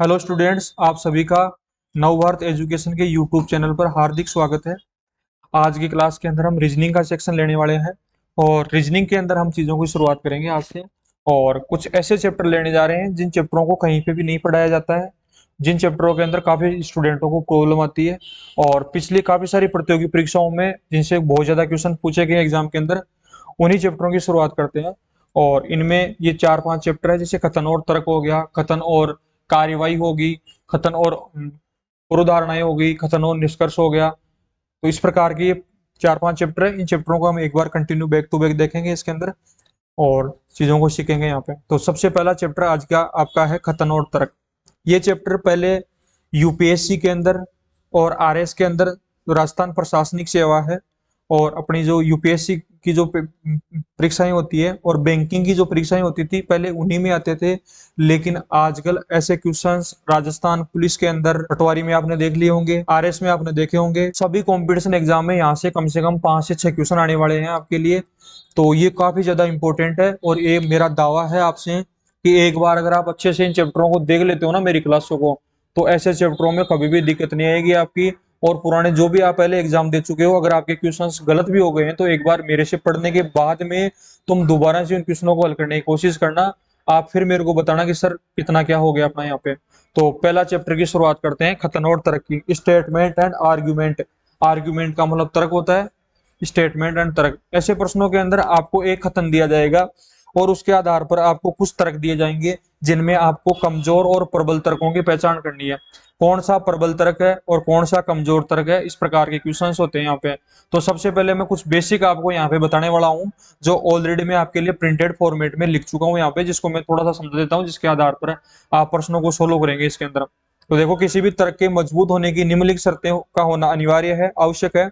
Hello students, आप सभी का नवभारत एजुकेशन के यूट्यूब चैनल पर हार्दिक स्वागत है। आज की क्लास के अंदर हम रीजनिंग का सेक्शन लेने वाले हैं और रीजनिंग के अंदर हम चीज़ों की शुरुआत करेंगे आज से। और कुछ ऐसे चैप्टर लेने जा रहे हैं जिन चैप्टरों को कहीं पे भी नहीं पढ़ाया जाता है, जिन चैप्टरों के अंदर काफ़ी स्टूडेंटों को प्रॉब्लम आती है और पिछली काफ़ी सारी प्रतियोगी परीक्षाओं में जिनसे बहुत ज़्यादा क्वेश्चन पूछे गए एग्जाम के अंदर, उन्हीं चैप्टरों की शुरुआत करते हैं। और इनमें ये 4-5 चैप्टर है, जैसे कथन और तर्क हो गया, कथन और कार्यवाही होगी, कथन और पूर्व धारणाएं हो गई, कथन और निष्कर्ष हो गया। तो इस प्रकार के ये 4-5 चैप्टर है। इन चैप्टरों को हम एक बार कंटिन्यू बैक टू बैक देखेंगे इसके अंदर और चीजों को सीखेंगे यहाँ पे। तो सबसे पहला चैप्टर आज का आपका है कथन और तर्क। ये चैप्टर पहले यूपीएससी के अंदर और आरएस के अंदर, जो राजस्थान प्रशासनिक सेवा है, और अपनी जो यूपीएससी की जो परीक्षाएं होती है और बैंकिंग की जो परीक्षाएं होती थी, पहले उन्हीं में आते थे। लेकिन आजकल ऐसे क्वेश्चंस राजस्थान पुलिस के अंदर, पटवारी में आपने देख लिए होंगे, आरएस में आपने देखे होंगे, सभी कंपटीशन एग्जाम में यहाँ से कम 5 से 6 क्वेश्चन आने वाले हैं आपके लिए। तो ये काफी ज्यादा इंपॉर्टेंट है और ये मेरा दावा है आपसे कि एक बार अगर आप अच्छे से इन चैप्टरों को देख लेते हो ना, मेरी क्लासों को, तो ऐसे चैप्टरों में कभी भी दिक्कत नहीं आएगी आपकी। और पुराने जो भी आप पहले एग्जाम दे चुके हो, अगर आपके क्वेश्चंस गलत भी हो गए हैं तो एक बार मेरे से पढ़ने के बाद में तुम दोबारा से उन क्वेश्चनों को हल करने की कोशिश करना। आप फिर मेरे को बताना कि सर कितना क्या हो गया अपना यहाँ पे। तो पहला चैप्टर की शुरुआत करते हैं, कथन और तर्क की। Statement and argument. आर्ग्यूमेंट का मतलब तर्क होता है, स्टेटमेंट एंड तर्क। ऐसे प्रश्नों के अंदर आपको एक कथन दिया जाएगा और उसके आधार पर आपको कुछ तर्क दिए जाएंगे, जिनमें आपको कमजोर और प्रबल तर्कों की पहचान करनी है। कौन सा प्रबल तर्क है और कौन सा कमजोर तर्क है, इस प्रकार के क्वेश्चंस होते हैं यहाँ पे। तो सबसे पहले मैं कुछ बेसिक आपको यहाँ पे बताने वाला हूँ, जो ऑलरेडी मैं आपके लिए प्रिंटेड फॉर्मेट में लिख चुका हूँ यहाँ पे, जिसको मैं थोड़ा सा समझा देता हूँ, जिसके आधार पर आप प्रश्नों को सोल्व करेंगे इसके अंदर। तो देखो, किसी भी तर्क के मजबूत होने की निम्नलिखित शर्तें का होना अनिवार्य है, आवश्यक है।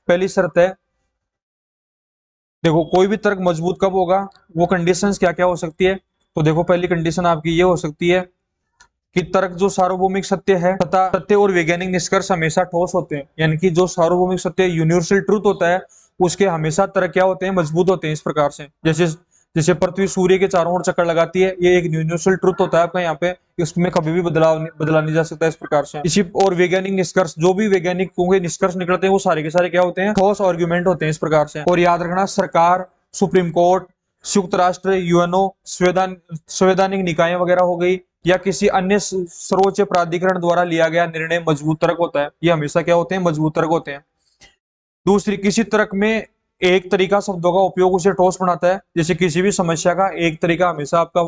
पहली शर्त है, देखो कोई भी तर्क मजबूत कब होगा, वो कंडीशंस क्या क्या हो सकती है। तो देखो, पहली कंडीशन आपकी ये हो सकती है कि तर्क जो सार्वभौमिक सत्य है तथा सत्य और वैज्ञानिक निष्कर्ष हमेशा ठोस होते हैं। यानी कि जो सार्वभौमिक सत्य, यूनिवर्सल ट्रूथ होता है, उसके हमेशा तर्क क्या होते हैं, मजबूत होते हैं। इस प्रकार से जैसे जैसे पृथ्वी सूर्य के चारों ओर चक्कर लगाती है, ये एक यूनिवर्सल ट्रूथ होता है आपका यहाँ पे, इसमें कभी भी बदला नहीं जा सकता। इस प्रकार से इसी और वैज्ञानिक निष्कर्ष, जो भी वैज्ञानिकों के निष्कर्ष निकलते हैं, वो सारे के सारे क्या होते हैं, ठोस आर्गुमेंट होते हैं। इस प्रकार से, और याद रखना, सरकार, सुप्रीम कोर्ट, संयुक्त राष्ट्र, यूएनओ, संवैधानिक निकाय वगैरह हो गई, या किसी अन्य सर्वोच्च प्राधिकरण द्वारा लिया गया निर्णय मजबूत तर्क होता है। ये हमेशा क्या होते हैं, मजबूत तर्क होते हैं। दूसरी, किसी तर्क में एक तरीका शब्दों का उपयोग उसे ठोस बनाता है। जैसे किसी भी समस्या का एक तरीका हमेशा आपका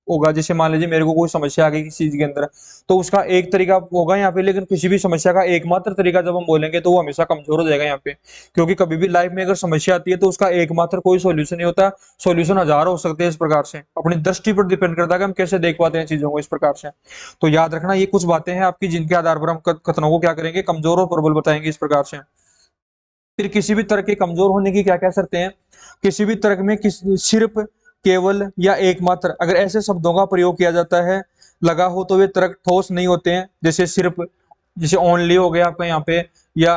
होगा। जैसे मान लीजिए मेरे को कोई समस्या आ गई किसी चीज के अंदर, तो उसका एक तरीका होगा यहाँ पे, लेकिन किसी भी समस्या का एकमात्र तरीका जब हम बोलेंगे तो वो हमेशा कमजोर हो जाएगा यहाँ पे। क्योंकि कभी भी लाइफ में अगर समस्या आती है तो उसका एकमात्र कोई सोल्यूशन नहीं होता, सोल्यूशन हजार हो सकते हैं। इस प्रकार से अपनी दृष्टि पर डिपेंड करता है कि हम कैसे देख पाते हैं चीजों को। इस प्रकार से तो याद रखना, ये कुछ बातें हैं आपकी, जिनके आधार पर हम कथनों को क्या करेंगे, कमजोर और प्रबल बताएंगे। इस प्रकार से फिर किसी भी तर्क के कमजोर होने की क्या क्या शर्तें हैं। किसी भी तर्क में सिर्फ, केवल या एकमात्र, अगर ऐसे शब्दों का प्रयोग किया जाता है लगा हो, तो वे तर्क ठोस नहीं होते हैं। जैसे सिर्फ, जैसे ओनली हो गया आपका यहाँ पे, या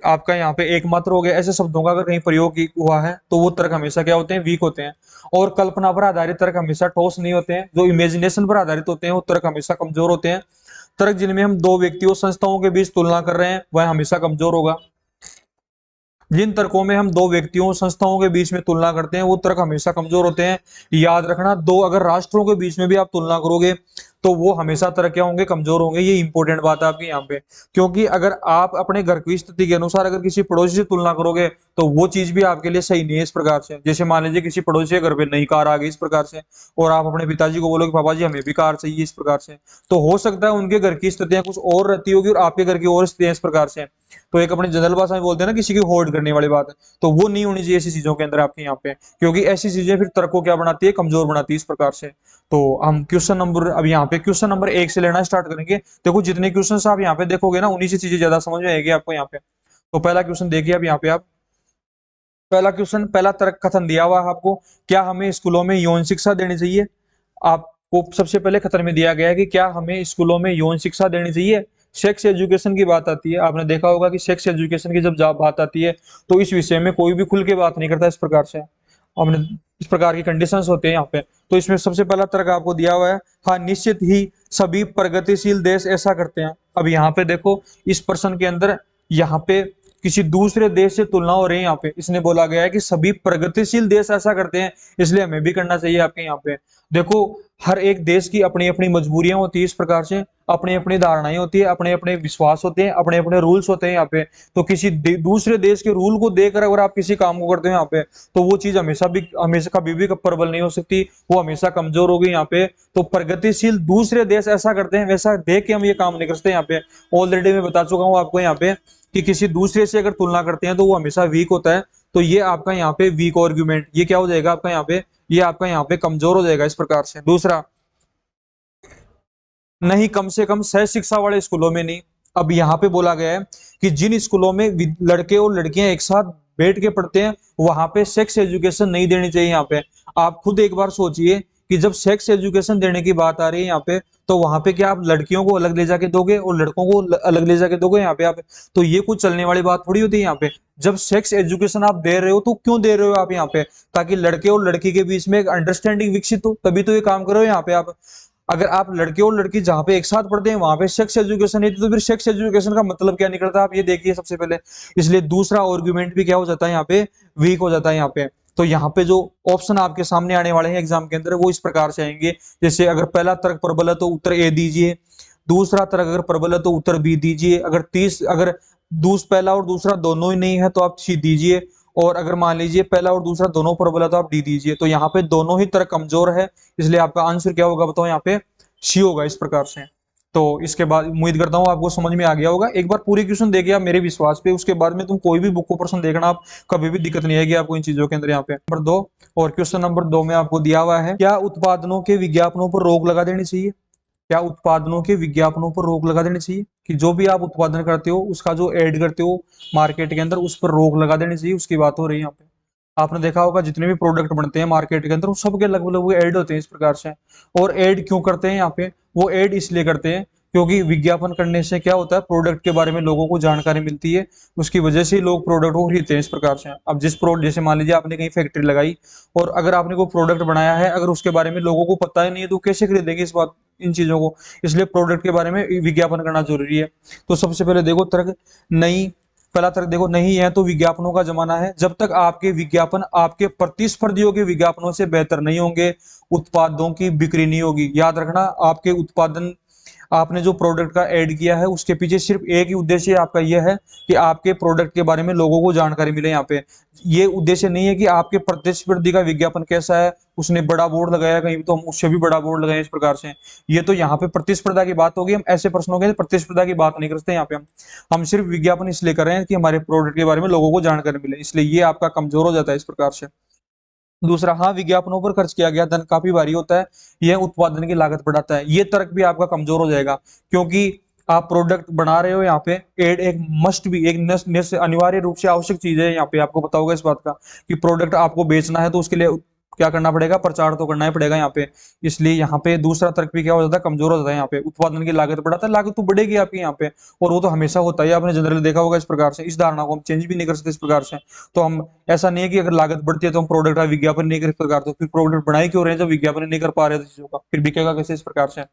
आपका यहाँ पे एकमात्र हो गया, ऐसे शब्दों का अगर कहीं प्रयोग हुआ है तो वो तर्क हमेशा क्या होते हैं, वीक होते हैं। और कल्पना पर आधारित तर्क हमेशा ठोस नहीं होते हैं। जो इमेजिनेशन पर आधारित होते हैं वो तर्क हमेशा कमजोर होते हैं। तर्क जिनमें हम दो व्यक्तियों, संस्थाओं के बीच तुलना कर रहे हैं, वह हमेशा कमजोर होगा। जिन तर्कों में हम दो व्यक्तियों, संस्थाओं के बीच में तुलना करते हैं, वो तर्क हमेशा कमजोर होते हैं। याद रखना, दो अगर राष्ट्रों के बीच में भी आप तुलना करोगे तो वो हमेशा तर्क क्या होंगे, कमजोर होंगे। ये इंपॉर्टेंट बात है आपकी यहाँ पे। क्योंकि अगर आप अपने घर की स्थिति के अनुसार अगर किसी पड़ोसी से तुलना करोगे तो वो चीज भी आपके लिए सही नहीं है। इस प्रकार से, जैसे मान लीजिए किसी पड़ोसी के घर पे नई कार आ गई इस प्रकार से, और आप अपने पिताजी को बोलोगे पापा जी हमें भी कार चाहिए इस प्रकार से, तो हो सकता है उनके घर की स्थितियां कुछ और रहती होगी और आपके घर की और स्थितियां इस प्रकार से। तो एक अपनी जनरल भाषा में बोलते हैं ना, किसी की होड़ करने वाली बात है, तो वो नहीं होनी चाहिए ऐसी चीजों के अंदर आपके यहाँ पे। क्योंकि ऐसी चीजें फिर तर्क को क्या बनाती है, कमजोर बनाती है। इस प्रकार से तो हम क्वेश्चन नंबर, अब यहाँ पे क्वेश्चन नंबर 1 से लेना स्टार्ट करेंगे। देखो, जितने क्वेश्चन आप यहाँ पे देखोगे ना, उन्हीं से चीजें ज्यादा समझ में आएगी आपको यहाँ पे। तो पहला क्वेश्चन देखिए अब यहाँ पे आप। पहला क्वेश्चन, पहला तर्क कथन दिया हुआ है आपको, क्या हमें स्कूलों में यौन शिक्षा देनी चाहिए। आपको सबसे पहले कथन में दिया गया है कि क्या हमें स्कूलों में यौन शिक्षा देनी चाहिए। सेक्स एजुकेशन की बात आती है, आपने देखा होगा कि सेक्स एजुकेशन की जब बात आती है तो इस विषय में कोई भी खुल के बात नहीं करता। इस प्रकार से हमने इस प्रकार की कंडीशंस होते हैं यहाँ पे। तो इसमें सबसे पहला तर्क आपको दिया हुआ है, हाँ निश्चित ही सभी प्रगतिशील देश ऐसा करते हैं। अब यहाँ पे देखो इस प्रश्न के अंदर यहाँ पे किसी दूसरे देश से तुलना हो रही है। यहाँ पे इसने बोला गया है कि सभी प्रगतिशील देश ऐसा करते हैं, इसलिए हमें भी करना चाहिए। आपके यहाँ पे देखो हर एक देश की अपनी अपनी मजबूरियां होती है, इस प्रकार से अपनी अपनी धारणाएं होती है, अपने अपने विश्वास होते हैं, अपने अपने रूल्स होते हैं यहाँ पे। तो किसी दूसरे देश के रूल को देखकर अगर आप किसी काम को करते हो यहाँ पे, तो वो चीज हमेशा कभी भी प्रबल नहीं हो सकती, वो हमेशा कमजोर होगी यहाँ पे। तो प्रगतिशील दूसरे देश ऐसा करते हैं, वैसा देख के हम ये काम नहीं करते यहाँ पे। ऑलरेडी मैं बता चुका हूँ आपको यहाँ पे कि किसी दूसरे से अगर तुलना करते हैं तो वो हमेशा वीक होता है। तो ये आपका यहाँ पे वीक आर्गुमेंट, ये क्या हो जाएगा आपका यहाँ पे, ये आपका यहाँ पे कमजोर हो जाएगा इस प्रकार से। दूसरा, नहीं कम से कम सह शिक्षा वाले स्कूलों में नहीं। अब यहाँ पे बोला गया है कि जिन स्कूलों में लड़के और लड़कियां एक साथ बैठ के पढ़ते हैं, वहां पे सेक्स एजुकेशन नहीं देनी चाहिए। यहाँ पे आप खुद एक बार सोचिए कि जब सेक्स एजुकेशन देने की बात आ रही है यहाँ पे, तो वहां पे क्या आप लड़कियों को अलग ले जाके दोगे और लड़कों को अलग ले जाके दोगे यहाँ पे आप? तो ये कुछ चलने वाली बात थोड़ी होती है यहाँ पे। जब सेक्स एजुकेशन आप दे रहे हो तो क्यों दे रहे हो आप यहाँ पे? ताकि लड़के और लड़की के बीच में एक अंडरस्टैंडिंग विकसित हो, तभी तो ये काम करो यहाँ पे आप। अगर आप लड़के और लड़की जहाँ पे एक साथ पढ़ते हैं वहां पे सेक्स एजुकेशन नहीं, तो फिर सेक्स एजुकेशन का मतलब क्या निकलता है, आप ये देखिए सबसे पहले। इसलिए दूसरा आर्गुमेंट भी क्या हो जाता है यहाँ पे, वीक हो जाता है यहाँ पे। तो यहाँ पे जो ऑप्शन आपके सामने आने वाले हैं एग्जाम के अंदर, वो इस प्रकार से आएंगे। जैसे अगर पहला तर्क प्रबल है तो उत्तर ए दीजिए, दूसरा तर्क अगर प्रबल है तो उत्तर बी दीजिए, अगर पहला और दूसरा दोनों ही नहीं है तो आप सी दीजिए, और अगर मान लीजिए पहला और दूसरा दोनों प्रबल है तो आप डी दीजिए। तो यहाँ पे दोनों ही तर्क कमजोर है, इसलिए आपका आंसर क्या होगा बताओ, यहाँ पे सी होगा इस प्रकार से। तो इसके बाद उम्मीद करता हूँ आपको समझ में आ गया होगा। एक बार पूरी क्वेश्चन देखिए आप मेरे विश्वास पे, उसके बाद में तुम कोई भी बुक को प्रश्न देखना, आप कभी भी दिक्कत नहीं आएगी आपको इन चीजों के अंदर। यहाँ पे नंबर 2, और क्वेश्चन नंबर 2 में आपको दिया हुआ है, क्या उत्पादनों के विज्ञापनों पर रोक लगा देनी चाहिए? क्या उत्पादनों के विज्ञापनों पर रोक लगा देनी चाहिए, कि जो भी आप उत्पादन करते हो उसका जो एड करते हो मार्केट के अंदर, उस पर रोक लगा देनी चाहिए, उसकी बात हो रही है यहाँ पे। आपने देखा होगा जितने भी प्रोडक्ट बनते हैं मार्केट के अंदर, वो सबके लगभग लगभग ऐड होते हैं इस प्रकार से। और ऐड क्यों करते हैं यहाँ पे? वो ऐड इसलिए करते हैं क्योंकि विज्ञापन करने से क्या होता है, प्रोडक्ट के बारे में लोगों को जानकारी मिलती है, उसकी वजह से ही लोग प्रोडक्ट को खरीदते हैं इस प्रकार से। अब जिस प्रोडक्ट, जैसे मान लीजिए आपने कहीं फैक्ट्री लगाई और अगर आपने कोई प्रोडक्ट बनाया है, अगर उसके बारे में लोगों को पता ही नहीं है तो कैसे खरीदेंगे इस बात, इन चीजों को? इसलिए प्रोडक्ट के बारे में विज्ञापन करना जरूरी है। तो सबसे पहले देखो तर्क नहीं, पहला तर्क देखो, नहीं है तो विज्ञापनों का जमाना है। जब तक आपके विज्ञापन आपके प्रतिस्पर्धियों के विज्ञापनों से बेहतर नहीं होंगे, उत्पादों की बिक्री नहीं होगी। याद रखना, आपके उत्पादन, आपने जो प्रोडक्ट का ऐड किया है उसके पीछे सिर्फ एक ही उद्देश्य आपका यह है कि आपके प्रोडक्ट के बारे में लोगों को जानकारी मिले। यहाँ पे ये उद्देश्य नहीं है कि आपके प्रतिस्पर्धी का विज्ञापन कैसा है, उसने बड़ा बोर्ड लगाया कहीं तो हम उससे भी बड़ा बोर्ड लगाए इस प्रकार से। ये तो यहाँ पे प्रतिस्पर्धा की बात होगी, हम ऐसे प्रश्नों के प्रतिस्पर्धा की बात नहीं करते यहाँ पे। हम सिर्फ विज्ञापन इसलिए कर रहे हैं कि हमारे प्रोडक्ट के बारे में लोगों को जानकारी मिले, इसलिए ये आपका कमजोर हो जाता है इस प्रकार से। दूसरा, हाँ विज्ञापनों पर खर्च किया गया धन काफी भारी होता है, यह उत्पादन की लागत बढ़ाता है। ये तर्क भी आपका कमजोर हो जाएगा, क्योंकि आप प्रोडक्ट बना रहे हो यहाँ पे, एड एक मस्ट भी, एक अनिवार्य रूप से आवश्यक चीज है यहाँ पे। आपको पता होगा इस बात का कि प्रोडक्ट आपको बेचना है तो उसके लिए क्या करना पड़ेगा, प्रचार तो करना ही पड़ेगा यहाँ पे। इसलिए यहाँ पे दूसरा तर्क भी क्या हो जाता है, कमजोर हो जाता है। यहाँ पे उत्पादन की लागत बढ़ाता है, लागत तो बढ़ेगी आपकी यहाँ पे, और वो तो हमेशा होता है, आपने जनरली देखा होगा इस प्रकार से। इस धारणा को हम चेंज भी नहीं कर सकते इस प्रकार से। तो हम, ऐसा नहीं है कि अगर लागत बढ़ती है तो हम प्रोडक्ट का विज्ञापन नहीं कर प्रकार, तो फिर प्रोडक्ट बनाई क्यों रहे हैं जब विज्ञापन नहीं कर पा रहे थे चीजों का, फिर बिकेगा कैसे इस प्रकार से?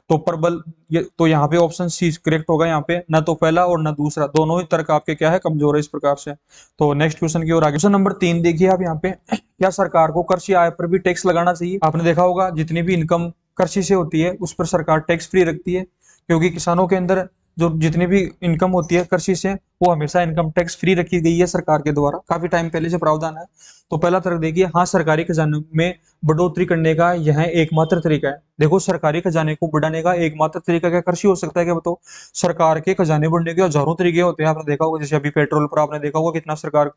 तो प्रबल, ये तो यहाँ पे ऑप्शन सी करेक्ट होगा यहाँ पे, ना तो पहला और ना दूसरा, दोनों ही तर्क आपके क्या है, कमजोर है इस प्रकार से। तो नेक्स्ट क्वेश्चन की ओर आगे, क्वेश्चन नंबर 3 देखिए आप यहाँ पे, क्या सरकार को कृषि आय पर भी टैक्स लगाना चाहिए? आपने देखा होगा जितनी भी इनकम कृषि से होती है उस पर सरकार टैक्स फ्री रखती है, क्योंकि किसानों के अंदर जो जितनी भी इनकम होती है कृषि से, वो हमेशा इनकम टैक्स फ्री रखी गई है सरकार के द्वारा, काफी टाइम पहले से प्रावधान है। तो पहला तर्क देखिए, हाँ सरकारी खजाने में बढ़ोतरी करने का यह एकमात्र तरीका है। देखो सरकारी खजाने को बढ़ाने का एकमात्र तरीका क्या कृषि हो सकता है क्या बताओ? सरकार के खजाने बढ़ने के हजारों तरीके होते हैं, आपने देखा होगा। जैसे अभी पेट्रोल पर आपने देखा होगा कितना सरकार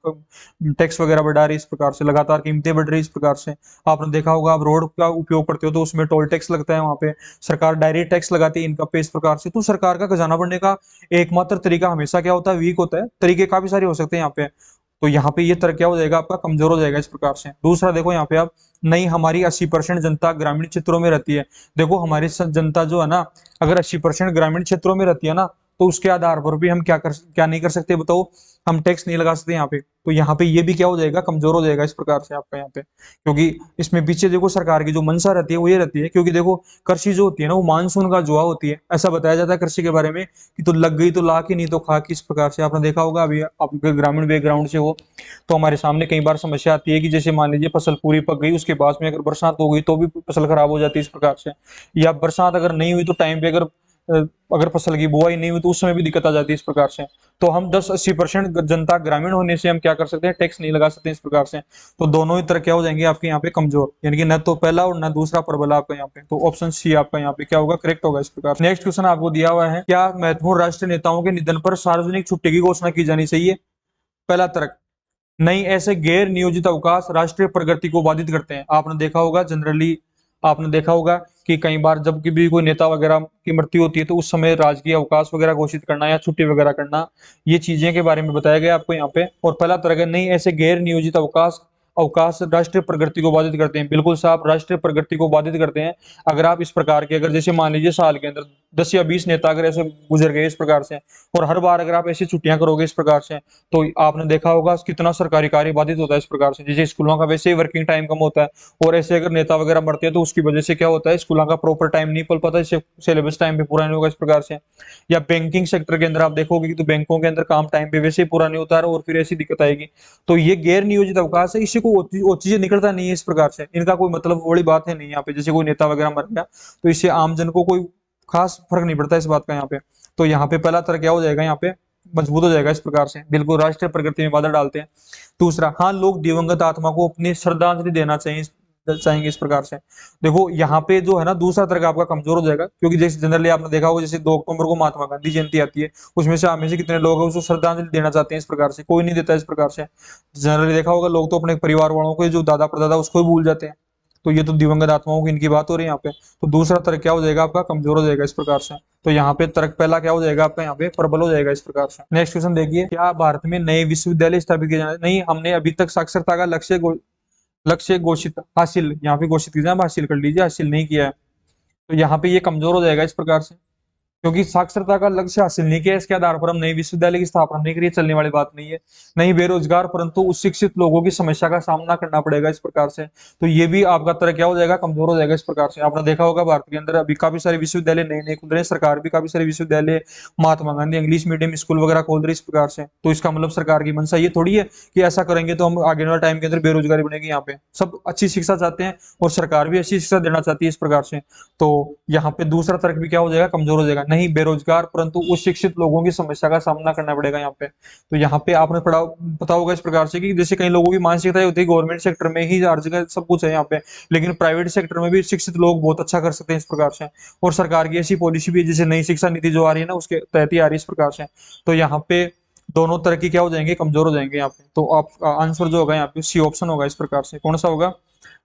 टैक्स वगैरह बढ़ा रही है, इस प्रकार से लगातार कीमतें बढ़ रही है इस प्रकार से। आपने देखा होगा आप रोड का उपयोग करते हो तो उसमें टोल टैक्स लगता है, वहां पे सरकार डायरेक्ट टैक्स लगाती है इनकम पे इस प्रकार से। तो सरकार का खजाना बढ़ने का एकमात्र तरीका हमेशा क्या होता है, वीक होता है। तरीके काफी सारे हो सकते हैं यहाँ पे। तो यहाँ पे ये तर्क क्या हो जाएगा आपका, कमजोर हो जाएगा इस प्रकार से। दूसरा देखो यहाँ पे आप, नहीं हमारी 80% जनता ग्रामीण क्षेत्रों में रहती है। देखो हमारी जनता जो है ना, अगर 80% ग्रामीण क्षेत्रों में रहती है ना, तो उसके आधार पर भी हम क्या नहीं कर सकते बताओ, हम टैक्स नहीं लगा सकते यहाँ पे। तो यहाँ पे ये भी क्या हो जाएगा, कमजोर हो जाएगा इस प्रकार से आपका यहाँ पे, क्योंकि इसमें पीछे देखो सरकार की जो मंशा रहती है वो ये रहती है, क्योंकि देखो कृषि जो होती है ना वो मानसून का जुआ होती है, ऐसा बताया जाता है कृषि के बारे में कि तो लग गई तो ला की, नहीं तो खा की, इस प्रकार से आपने देखा होगा। अभी आप ग्रामीण बैकग्राउंड से हो तो हमारे सामने कई बार समस्या आती है कि जैसे मान लीजिए फसल पूरी पक गई, उसके बाद में अगर बरसात हो गई तो भी फसल खराब हो जाती है इस प्रकार से, या बरसात अगर नहीं हुई तो टाइम पे अगर फसल की बुआई नहीं हुई तो उस समय भी दिक्कत आ जाती है इस प्रकार से। तो हम 10-80% जनता ग्रामीण होने से हम क्या कर सकते हैं, टैक्स नहीं लगा सकते इस प्रकार से। तो दोनों ही तरह क्या हो जाएंगे आपके यहाँ पे कमजोर, यानी कि न तो पहला और न दूसरा प्रबल आपका यहाँ पे। तो ऑप्शन सी आपका यहाँ पे क्या होगा, करेक्ट होगा इस प्रकार। नेक्स्ट क्वेश्चन आपको दिया हुआ है, क्या महत्वपूर्ण राष्ट्रीय नेताओं के निधन पर सार्वजनिक छुट्टी की घोषणा की जानी चाहिए? पहला तर्क, नहीं, ऐसे गैर नियोजित अवकाश राष्ट्रीय प्रगति को बाधित करते हैं। आपने देखा होगा जनरली, आपने देखा होगा कि कई बार जब भी कोई नेता वगैरह की मृत्यु होती है तो उस समय राजकीय अवकाश वगैरह घोषित करना या छुट्टी वगैरह करना, ये चीजें के बारे में बताया गया आपको यहाँ पे। और पहला तरह है, नहीं, ऐसे गैर नियोजित अवकाश अवकाश राष्ट्रीय प्रगति को बाधित करते हैं। बिल्कुल साहब, राष्ट्रीय प्रगति को बाधित करते हैं। अगर आप इस प्रकार के, अगर जैसे मान लीजिए साल के अंदर 10 या 20 नेता अगर ऐसे गुजर गए इस प्रकार से, और हर बार अगर आप ऐसी छुट्टियां करोगे इस प्रकार से, तो आपने देखा होगा कितना सरकारी कार्य बाधित होता है इस प्रकार से। जैसे स्कूलों का वैसे ही वर्किंग टाइम कम होता है, और ऐसे अगर नेता वगैरह मरते हैं तो उसकी वजह से क्या होता है, स्कूलों का प्रॉपर टाइम नहीं पल पाता, इससे सिलेबस टाइम पे पूरा नहीं होगा इस प्रकार से। या बैंकिंग सेक्टर के अंदर आप देखोगे कि तो बैंकों के अंदर काम टाइम पे वैसे ही पूरा नहीं होता है और फिर ऐसी दिक्कत आएगी। तो ये गैर नियोजित अवकाश है, इससे कोई वो चीजें निकलता नहीं है इस प्रकार से, इनका कोई मतलब बड़ी बात है नहीं यहाँ पे। जैसे कोई नेता वगैरह मर गया तो इससे आम जन को कोई खास फर्क नहीं पड़ता इस बात का यहाँ पे। तो यहाँ पे पहला तरह क्या हो जाएगा, यहाँ पे मजबूत हो जाएगा इस प्रकार से, बिल्कुल राष्ट्रीय प्रगति में बाधा डालते हैं। दूसरा, हाँ, लोग दिवंगत आत्मा को अपनी श्रद्धांजलि देना चाहेंगे इस प्रकार से। देखो यहाँ पे जो है ना, दूसरा तर्क आपका कमजोर हो जाएगा, क्योंकि जैसे जनरली आपने देखा होगा जैसे 2 अक्टूबर को महात्मा गांधी जयंती आती है, उसमें से हमें से कितने लोग हैं उसको श्रद्धांजलि देना चाहते हैं इस प्रकार से, कोई नहीं देता इस प्रकार से। जनरली देखा होगा लोग तो अपने परिवार वालों को, जो दादा परदादा, उसको ही भूल जाते हैं। तो ये तो दिवंगत आत्माओं की इनकी बात हो रही है यहाँ पे। तो दूसरा तर्क क्या हो जाएगा आपका, कमजोर हो जाएगा इस प्रकार से। तो यहाँ पे तर्क पहला क्या हो जाएगा आपका, यहाँ पे प्रबल हो जाएगा इस प्रकार से। नेक्स्ट क्वेश्चन देखिए, क्या भारत में नए विश्वविद्यालय स्थापित किए जाने? नहीं, हमने अभी तक साक्षरता का लक्ष्य घोषित हासिल, यहाँ पे घोषित कीजिए, आप हासिल कर लीजिए, हासिल नहीं किया है। तो यहाँ पे ये कमजोर हो जाएगा इस प्रकार से, क्योंकि साक्षरता का लक्ष्य हासिल नहीं किया, इसके आधार पर हम नई विश्वविद्यालय की स्थापना नहीं करिए, चलने वाली बात नहीं है। नहीं बेरोजगार परंतु उच्च शिक्षित लोगों की समस्या का सामना करना पड़ेगा इस प्रकार से। तो ये भी आपका तरह क्या हो जाएगा, कमजोर हो जाएगा इस प्रकार से। आपने देखा होगा भारत के अंदर अभी काफी सारे विश्वविद्यालय नए नए खुल रहे हैं, सरकार भी काफी सारे विश्वविद्यालय, Mahatma Gandhi English medium school वगैरह खोल रही है इस प्रकार से। तो इसका मतलब सरकार की मंशा ये थोड़ी है कि ऐसा करेंगे तो हम आगे वाले टाइम के अंदर बेरोजगारी बढ़ेगी। यहाँ पे सब अच्छी शिक्षा चाहते हैं और सरकार भी अच्छी शिक्षा देना चाहती है इस प्रकार से। तो यहाँ पे दूसरा तर्क भी क्या हो जाएगा, कमजोर हो जाएगा। नहीं बेरोजगार परंतु उच्च शिक्षित लोगों की समस्या का सामना करना पड़ेगा यहाँ पे। तो यहाँ पे आपने पता होगा इस प्रकार से कि जैसे कई लोगों की मानसिकता होती है गवर्नमेंट सेक्टर में ही हर जगह सब कुछ है यहाँ पे, लेकिन प्राइवेट सेक्टर में भी शिक्षित लोग बहुत अच्छा कर सकते हैं इस प्रकार से। और सरकार की ऐसी पॉलिसी भी है, जैसे नई शिक्षा नीति जो आ रही है ना उसके तहत ही आ रही है इस प्रकार से। तो यहाँ पे दोनों तरह की क्या हो जाएंगे, कमजोर हो जाएंगे यहाँ पे। तो आप आंसर जो होगा यहाँ पे सी ऑप्शन होगा इस प्रकार से। कौन सा होगा,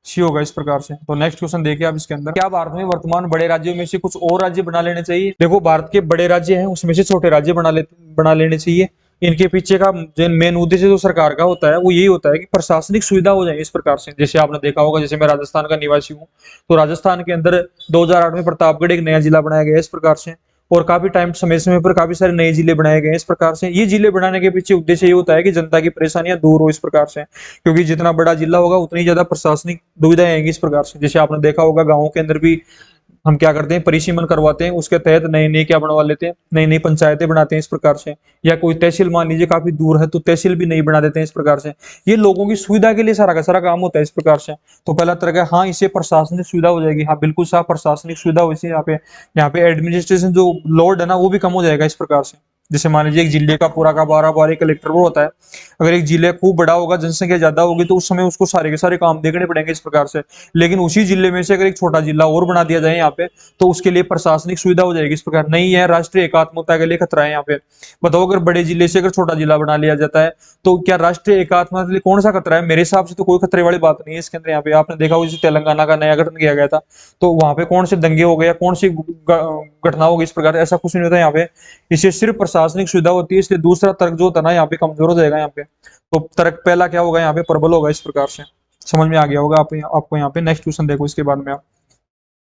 सी होगा इस प्रकार से। तो नेक्स्ट क्वेश्चन देखिए आप इसके अंदर, क्या भारत में वर्तमान बड़े राज्यों में से कुछ और राज्य बना लेने चाहिए? देखो भारत के बड़े राज्य हैं उसमें से छोटे राज्य बना लेने चाहिए। इनके पीछे का जो मेन उद्देश्य जो सरकार का होता है वो यही होता है कि प्रशासनिक सुविधा हो जाए इस प्रकार से। जैसे आपने देखा होगा, जैसे मैं राजस्थान का निवासी हूँ, तो राजस्थान के अंदर 2008 में प्रतापगढ़ एक नया जिला बनाया गया इस प्रकार से। और काफी टाइम समय समय पर काफी सारे नए जिले बनाए गए इस प्रकार से। ये जिले बनाने के पीछे उद्देश्य ये होता है कि जनता की परेशानियां दूर हो इस प्रकार से, क्योंकि जितना बड़ा जिला होगा उतनी ज्यादा प्रशासनिक दुविधाएं आएंगी इस प्रकार से। जैसे आपने देखा होगा गाँवों के अंदर भी हम क्या करते हैं, परिसीमन करवाते हैं, उसके तहत नई नई क्या बनवा लेते हैं, नई नई पंचायतें बनाते हैं इस प्रकार से। या कोई तहसील मान लीजिए काफी दूर है तो तहसील भी नहीं बना देते हैं इस प्रकार से। ये लोगों की सुविधा के लिए सारा का सारा काम होता है इस प्रकार से। तो पहला तरह का, हाँ, इससे प्रशासनिक सुविधा हो जाएगी, हाँ बिल्कुल साहब, प्रशासनिक सुविधा हो, इससे यहाँ पे एडमिनिस्ट्रेशन जो लोड है ना वो भी कम हो जाएगा इस प्रकार से। जैसे मान लीजिए एक जिले का पूरा का 12 एक कलेक्टर वो होता है, अगर एक जिले खूब बड़ा होगा, जनसंख्या ज्यादा होगी, तो उस समय उसको सारे के सारे काम देखने पड़ेंगे इस प्रकार से। लेकिन उसी जिले में से अगर एक छोटा जिला और बना दिया जाए यहाँ पे, तो उसके लिए प्रशासनिक सुविधा हो जाएगी इस प्रकार। नहीं है, राष्ट्रीय एकात्मता के लिए खतरा है यहाँ पे। बताओ, अगर बड़े जिले से अगर छोटा जिला बना लिया जाता है तो क्या राष्ट्रीय एकात्मता के लिए कौन सा खतरा है? मेरे हिसाब से तो कोई खतरे वाली बात नहीं है इसके अंदर। यहाँ पे आपने देखा होगा जैसे तेलंगाना का नया गठन किया गया था, तो वहां पे कौन से दंगे हो गए, कौन सी घटना हो गई इस प्रकार, ऐसा कुछ नहीं होता यहाँ पे। इससे सिर्फ प्रशासनिक सुविधा होती है, इसलिए दूसरा तर्क जो होता है ना यहाँ पे कमजोर हो जाएगा यहाँ पे। तो तर्क पहला क्या होगा, यहाँ पे प्रबल होगा इस प्रकार से। समझ में आ गया होगा आपको यहाँ पे। नेक्स्ट क्वेश्चन देखो इसके बाद में आप।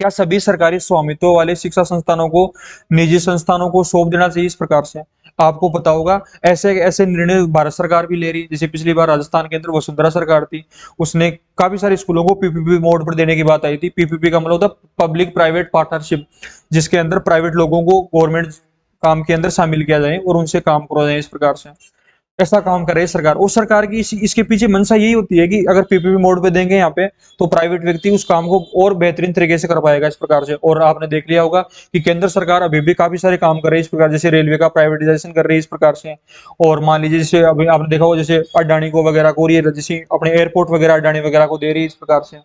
क्या सभी सरकारी स्वामित्व वाले शिक्षा संस्थानों को निजी संस्थानों को सौंप देना चाहिए? इस प्रकार से आपको पता होगा ऐसे ऐसे निर्णय भारत सरकार भी ले रही है। जैसे पिछली बार राजस्थान के अंदर वसुंधरा सरकार थी, उसने काफी सारे स्कूलों को पीपीपी मोड पर देने की बात आई थी। पीपीपी का मतलब होता है पब्लिक प्राइवेट पार्टनरशिप, जिसके अंदर प्राइवेट लोगों को गवर्नमेंट काम के अंदर शामिल किया जाए और उनसे काम करवाया जाए। इस प्रकार से ऐसा काम कर रही है सरकार, और सरकार की इसके पीछे मंशा यही होती है कि अगर पीपीपी मोड पे देंगे यहाँ पे, तो प्राइवेट व्यक्ति उस काम को और बेहतरीन तरीके से कर पाएगा। इस प्रकार से, और आपने देख लिया होगा कि केंद्र सरकार अभी भी काफी सारे काम कर रही है इस प्रकार, जैसे रेलवे का प्राइवेटाइजेशन कर रही है इस प्रकार से। और मान लीजिए जैसे अभी आपने देखा होगा जैसे अडानी को वगैरह को, और ये जैसे अपने एयरपोर्ट वगैरह अडानी वगैरह को दे रही है इस प्रकार से।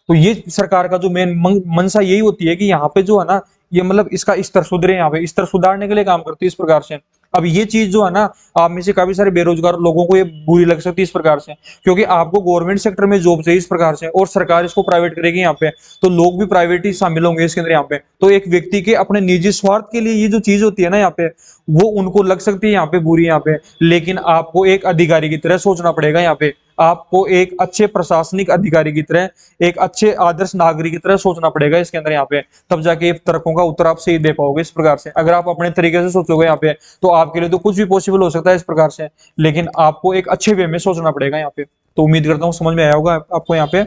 तो ये सरकार का जो मेन मंशा यही होती है कि यहाँ पे जो है ना, ये मतलब इसका स्तर सुधरे, यहाँ पे स्तर सुधारने के लिए काम करती है इस प्रकार से। अब ये चीज जो है ना, आप में से काफी सारे बेरोजगार लोगों को ये बुरी लग सकती है इस प्रकार से, क्योंकि आपको गवर्नमेंट सेक्टर में जॉब चाहिए इस प्रकार से, और सरकार इसको प्राइवेट करेगी यहाँ पे, तो लोग भी प्राइवेट ही शामिल होंगे इसके अंदर यहाँ पे। तो एक व्यक्ति के अपने निजी स्वार्थ के लिए ये जो चीज होती है ना यहाँ पे, वो उनको लग सकती है यहाँ पे बुरी यहाँ पे, लेकिन आपको एक अधिकारी की तरह सोचना पड़ेगा यहाँ पे। आपको एक अच्छे प्रशासनिक अधिकारी की तरह, एक अच्छे आदर्श नागरिक की तरह सोचना पड़ेगा इसके अंदर यहाँ पे, तब जाके तर्कों का उत्तर आप सही दे पाओगे इस प्रकार से। अगर आप अपने तरीके से सोचोगे यहाँ पे, तो आपके लिए तो कुछ भी पॉसिबल हो सकता है इस प्रकार से, लेकिन आपको एक अच्छे वे में सोचना पड़ेगा यहाँ पे। तो उम्मीद करता हूँ समझ में आया होगा आपको यहाँ पे।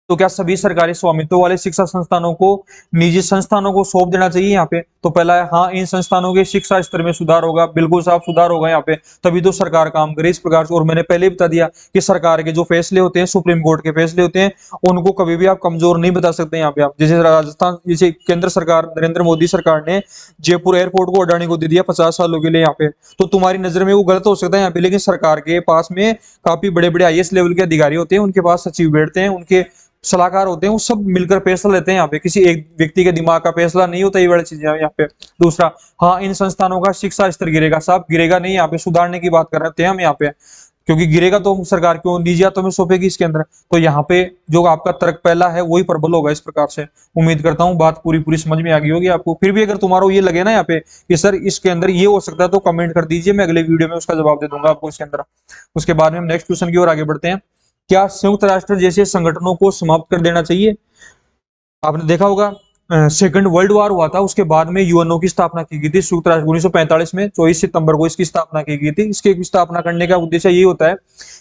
तो क्या सभी सरकारी स्वामित्व वाले शिक्षा संस्थानों को निजी संस्थानों को सौंप देना चाहिए? यहाँ पे तो पहला है हाँ, इन संस्थानों के शिक्षा स्तर में सुधार होगा, बिल्कुल साफ सुधार होगा यहाँ पे, तभी तो सरकार काम करे इस प्रकार से। और मैंने पहले ही बता दिया कि सरकार के जो फैसले होते हैं, सुप्रीम कोर्ट के फैसले होते हैं, उनको कभी भी आप कमजोर नहीं बता सकते यहाँ पे आप। जैसे राजस्थान, जैसे केंद्र सरकार, नरेंद्र मोदी सरकार ने जयपुर एयरपोर्ट को अडानी को दे दिया 50 सालों के लिए यहाँ पे, तो तुम्हारी नजर में वो गलत हो सकता है यहाँ पे, लेकिन सरकार के पास में काफी बड़े बड़े आईएएस लेवल के अधिकारी होते हैं, उनके पास सचिव बैठते हैं, उनके सलाहकार होते हैं, वो सब मिलकर फैसला लेते हैं यहाँ पे, किसी एक व्यक्ति के दिमाग का फैसला नहीं होता ये वाली चीजें यहाँ पे। दूसरा, हाँ, इन संस्थानों का शिक्षा स्तर गिरेगा, साहब गिरेगा नहीं, यहाँ पे सुधारने की बात कर रहे हैं हम यहाँ पे, क्योंकि गिरेगा तो सरकार क्यों निजी हाथों में सौंपेगी इसके अंदर। तो यहाँ पे जो आपका तर्क पहला है वही प्रबल होगा इस प्रकार से। उम्मीद करता हूँ बात पूरी पूरी समझ में आ गई होगी आपको। फिर भी अगर तुम्हारा ये लगे ना यहाँ पे कि सर इसके अंदर ये हो सकता है, तो कमेंट कर दीजिए, मैं अगले वीडियो में उसका जवाब दे दूंगा आपको इसके अंदर। उसके बाद में हम नेक्स्ट क्वेश्चन की ओर आगे बढ़ते हैं। क्या संयुक्त राष्ट्र जैसे संगठनों को समाप्त कर देना चाहिए? आपने देखा होगा सेकंड वर्ल्ड वॉर हुआ था, उसके बाद में यूएनओ की स्थापना की गई थी, संयुक्त राष्ट्र 1945 में 24 सितंबर को इसकी स्थापना की गई थी। इसके स्थापना करने का उद्देश्य यही होता है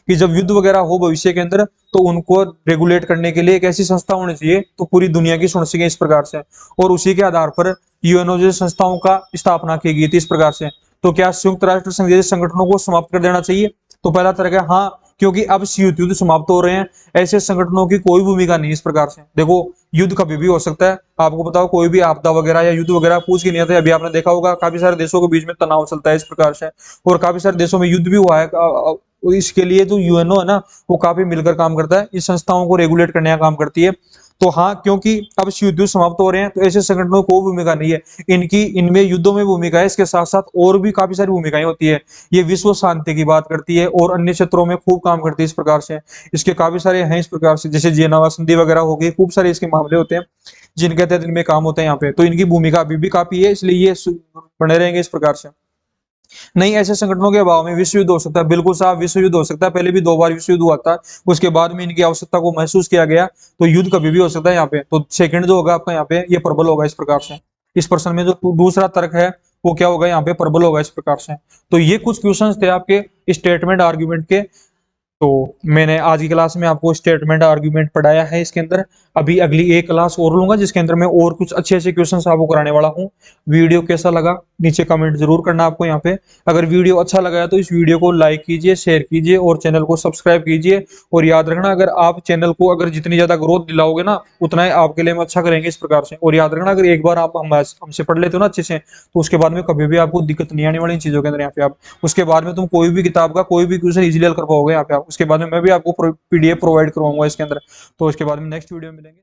कि जब युद्ध वगैरह हो भविष्य के अंदर, तो उनको रेगुलेट करने के लिए एक ऐसी संस्था होनी चाहिए तो पूरी दुनिया की सुन सके इस प्रकार से, और उसी के आधार पर यूएनओ जैसी संस्थाओं का स्थापना की गई थी इस प्रकार से। तो क्या संयुक्त राष्ट्र संघ जैसे संगठनों को समाप्त कर देना चाहिए? तो पहला तर्क है हाँ, क्योंकि अब शीत युद्ध समाप्त हो रहे हैं, ऐसे संगठनों की कोई भूमिका नहीं इस प्रकार से। देखो युद्ध कभी भी हो सकता है, आपको बताओ कोई भी आपदा वगैरह या युद्ध वगैरह पूछ के नहीं आते। अभी आपने देखा होगा काफी सारे देशों के बीच में तनाव चलता है इस प्रकार से, और काफी सारे देशों में युद्ध भी हुआ है। इसके लिए जो यूएनओ है ना, वो काफी मिलकर काम करता है, इस संस्थाओं को रेगुलेट करने का काम करती है। तो हाँ, क्योंकि अब युद्ध समाप्त हो रहे हैं, तो ऐसे संगठनों को भूमिका नहीं है, इनकी इनमें युद्धों में भूमिका है, इसके साथ साथ और भी काफी सारी भूमिकाएं होती है। ये विश्व शांति की बात करती है और अन्य क्षेत्रों में खूब काम करती है इस प्रकार से। इसके काफी सारे हैं इस प्रकार से, जैसे जेनेवा संधि वगैरह हो गई, खूब सारे इसके मामले होते हैं जिनके तहत इनमें काम होता है यहाँ पे। तो इनकी भूमिका अभी भी काफी है, इसलिए ये बने रहेंगे इस प्रकार से। नहीं, ऐसे संगठनों के अभाव में विश्व युद्ध हो सकता है, बिल्कुल साहब विश्व युद्ध हो सकता है। पहले भी 2 बार विश्व युद्ध हुआ था, उसके बाद में इनकी आवश्यकता को महसूस किया गया, तो युद्ध कभी भी हो सकता है यहाँ पे। तो सेकंड जो होगा आपका यहाँ पे, ये प्रबल होगा इस प्रकार से। इस प्रश्न में जो दूसरा तर्क है वो क्या होगा यहाँ पे, प्रबल होगा इस प्रकार से। तो ये कुछ क्वेश्चंस थे आपके स्टेटमेंट आर्ग्यूमेंट के। तो मैंने आज की क्लास में आपको स्टेटमेंट आर्गुमेंट पढ़ाया है इसके अंदर। अभी अगली एक क्लास और लूंगा जिसके अंदर मैं और कुछ अच्छे अच्छे क्वेश्चंस आपको कराने वाला हूँ। वीडियो कैसा लगा नीचे कमेंट जरूर करना आपको यहाँ पे। अगर वीडियो अच्छा लगा है तो इस वीडियो को लाइक कीजिए, शेयर कीजिए और चैनल को सब्सक्राइब कीजिए। और याद रखना, अगर आप चैनल को अगर जितनी ज्यादा ग्रोथ दिलाओगे ना, उतना ही आपके लिए हम अच्छा करेंगे इस प्रकार से। और याद रखना, अगर एक बार आप हमसे पढ़ लेते हो ना अच्छे से, तो उसके बाद में कभी भी आपको दिक्कत नहीं आने वाली इन चीजों के अंदर यहाँ पे। आप उसके बाद में तुम कोई भी किताब का कोई भी क्वेश्चन इजीली हल कर पाओगे यहाँ पे आप। उसके बाद में मैं भी आपको पीडीएफ प्रोवाइड करवाऊंगा इसके अंदर। तो उसके बाद में नेक्स्ट वीडियो में मिलेंगे।